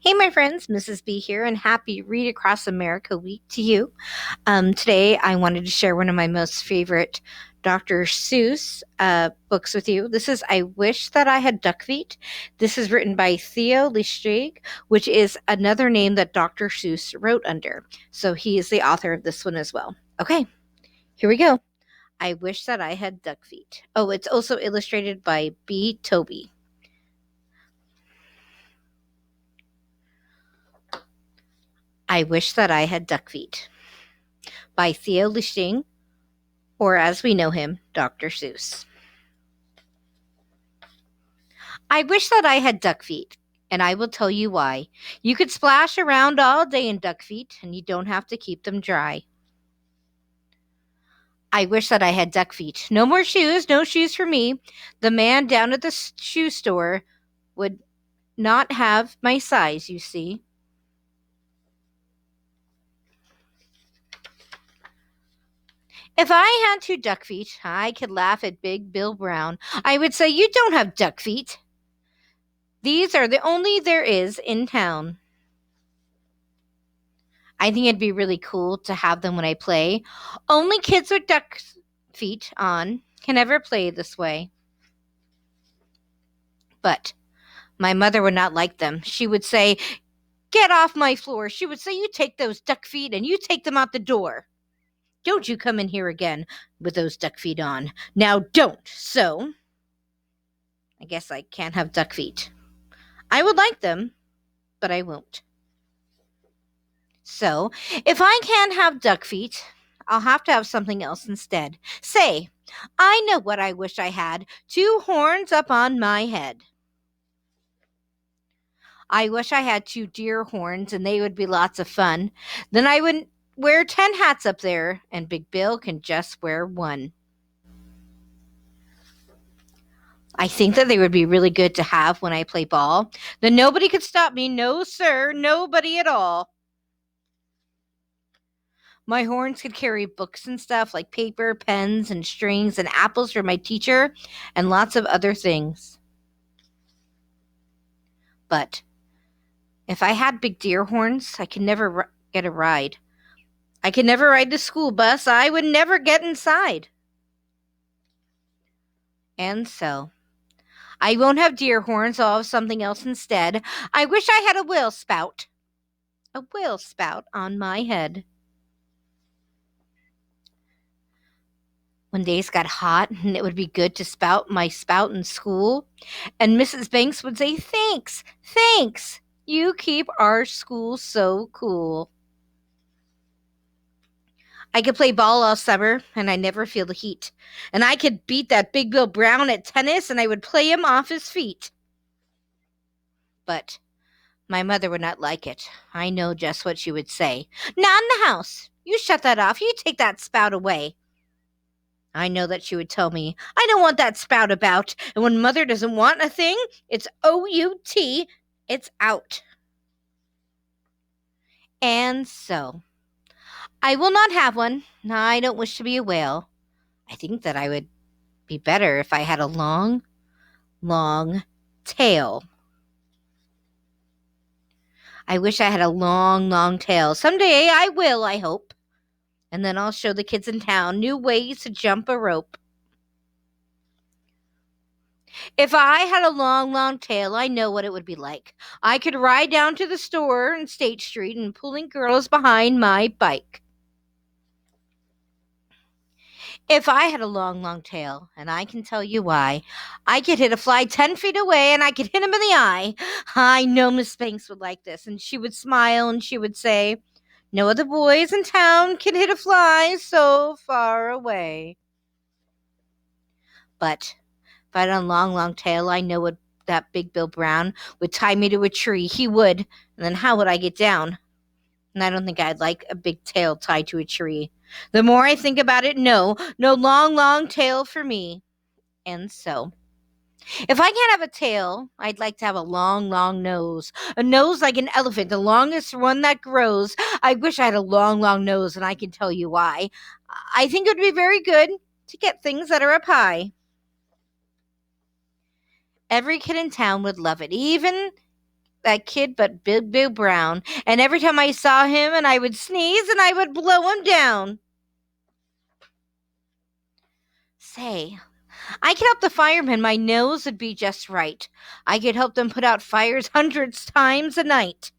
Hey, my friends, Mrs. B here, and happy Read Across America week to you. Today, I wanted to share one of my most favorite Dr. Seuss books with you. This is I Wish That I Had Duck Feet. This is written by Theo Lesieg, which is another name that Dr. Seuss wrote under. So he is the author of this one as well. Okay, here we go. I Wish That I Had Duck Feet. Oh, it's also illustrated by B. Toby. I Wish That I Had Duck Feet by Theo Lesieg, or as we know him, Dr. Seuss. I wish that I had duck feet, and I will tell you why. You could splash around all day in duck feet, and you don't have to keep them dry. I wish that I had duck feet. No more shoes, no shoes for me. The man down at the shoe store would not have my size, you see. If I had two duck feet, I could laugh at Big Bill Brown. I would say, "You don't have duck feet. These are the only there is in town." I think it'd be really cool to have them when I play. Only kids with duck feet on can ever play this way. But my mother would not like them. She would say, "Get off my floor." She would say, "You take those duck feet and you take them out the door. Don't you come in here again with those duck feet on. Now don't." So, I guess I can't have duck feet. I would like them, but I won't. So, if I can't have duck feet, I'll have to have something else instead. Say, I know what I wish I had. 2 horns up on my head. I wish I had 2 deer horns, and they would be lots of fun. Then I would wear 10 hats up there, and Big Bill can just wear one. I think that they would be really good to have when I play ball. Then nobody could stop me. No, sir, nobody at all. My horns could carry books and stuff like paper, pens, and strings, and apples for my teacher, and lots of other things. But if I had big deer horns, I could never get a ride. I could never ride the school bus. I would never get inside. And so, I won't have deer horns. I'll have something else instead. I wish I had a whale spout. A whale spout on my head. When days got hot and it would be good to spout my spout in school, and Mrs. Banks would say, "Thanks, thanks. You keep our school so cool." I could play ball all summer and I never feel the heat. And I could beat that Big Bill Brown at tennis and I would play him off his feet. But my mother would not like it. I know just what she would say. "Not in the house. You shut that off. You take that spout away." I know that she would tell me, "I don't want that spout about. And when mother doesn't want a thing, it's OUT. It's out." And so, I will not have one. I don't wish to be a whale. I think that I would be better if I had a long, long tail. I wish I had a long, long tail. Someday I will, I hope. And then I'll show the kids in town new ways to jump a rope. If I had a long, long tail, I know what it would be like. I could ride down to the store in State Street and pulling girls behind my bike. If I had a long, long tail, and I can tell you why, I could hit a fly 10 feet away and I could hit him in the eye. I know Miss Banks would like this. And she would smile and she would say, "No other boys in town can hit a fly so far away." But if I had a long, long tail, I know what that Big Bill Brown would tie me to a tree. He would. And then how would I get down? And I don't think I'd like a big tail tied to a tree. The more I think about it, no long, long tail for me. And so, if I can't have a tail, I'd like to have a long, long nose. A nose like an elephant, the longest one that grows. I wish I had a long, long nose, and I can tell you why. I think it would be very good to get things that are up high. Every kid in town would love it, even that kid but Big Bill Brown. And every time I saw him and I would sneeze and I would blow him down. Say, I could help the firemen. My nose would be just right. I could help them put out fires hundreds times a night.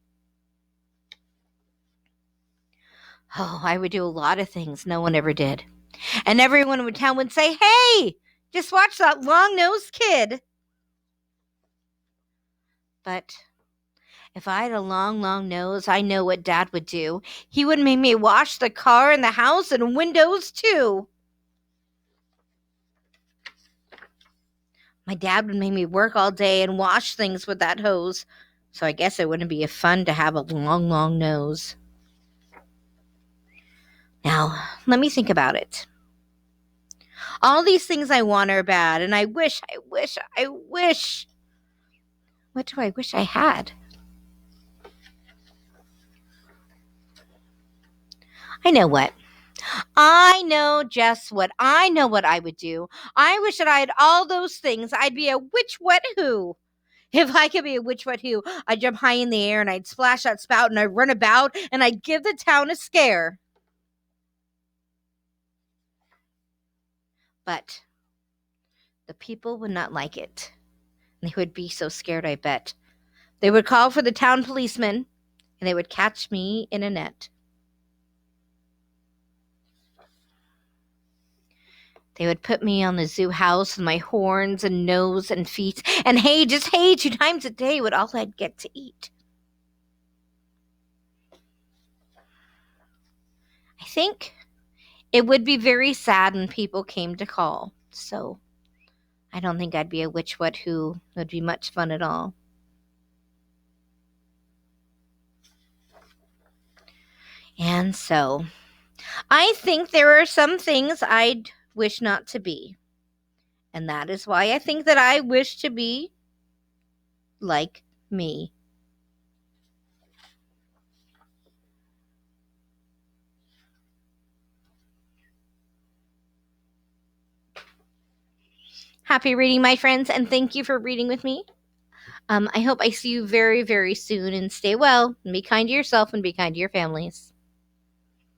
Oh, I would do a lot of things no one ever did. And everyone in town would say, "Hey, just watch that long-nosed kid." But if I had a long, long nose, I know what Dad would do. He would make me wash the car and the house and windows too. My dad would make me work all day and wash things with that hose. So I guess it wouldn't be fun to have a long, long nose. Now, let me think about it. All these things I want are bad, and I wish. What do I wish I had? I know what. I know just what. I know what I would do. I wish that I had all those things. I'd be a witch what who. If I could be a witch what who, I'd jump high in the air and I'd splash that spout and I'd run about and I'd give the town a scare. But the people would not like it. They would be so scared, I bet. They would call for the town policeman and they would catch me in a net. They would put me on the zoo house with my horns and nose and feet, and hay, just hay 2 times a day would all I'd get to eat. I think it would be very sad when people came to call, so I don't think I'd be a witch what who would be much fun at all. And so, I think there are some things I'd wish not to be. And that is why I think that I wish to be like me. Happy reading, my friends, and thank you for reading with me. I hope I see you very, very soon, and stay well, and be kind to yourself and be kind to your families.